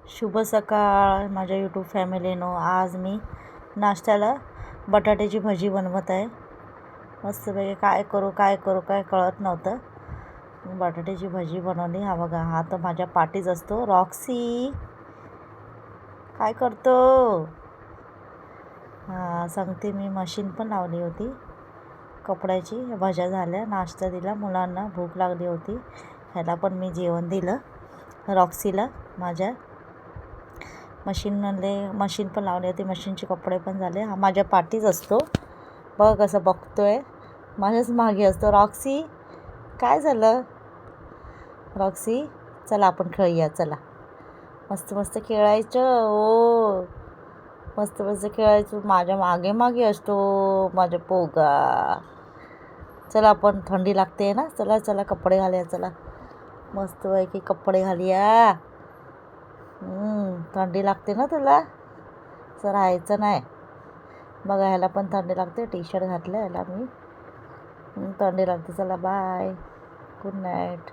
शुभ सकाळ माझ्या यूट्यूब फॅमिलीनो. आज मी नाश्त्याला बटाट्याची भजी बनवत आहे. मस्तपैकी काय करू काय कळत नव्हतं. बटाट्याची भजी बनवली. हा बघा, हा तर माझ्या पाठीच असतो. रॉक्सी काय करतो? हां सांगते, मी मशीन पण लावली होती कपड्याची. भज्या झाल्या, नाश्ता दिला मुलांना, भूक लागली होती. ह्याला पण मी जेवण दिलं, रॉक्सीला माझ्या. मशीन पण लावली होती, मशीनचे कपडे पण झाले. हा माझ्या पाठीच असतो. बघ कसं बघतोय, माझ्याच मागे असतो. रॉक्सी काय झालं? रॉक्सी चला आपण खेळूया, चला. मस्त खेळायचं. ओ मस्त खेळायचं. माझ्या मागे मागे असतो माझा पोगा. चला आपण, थंडी लागते ना, चला कपडे घालूया. चला मस्तपैकी कपडे घालूया. थंडी लागते ना तुला, असं राहायचं नाही. बघा ह्याला पण थंडी लागते. टी शर्ट घातलं ह्याला मी, थंडी लागते. चला बाय, गुड नाईट.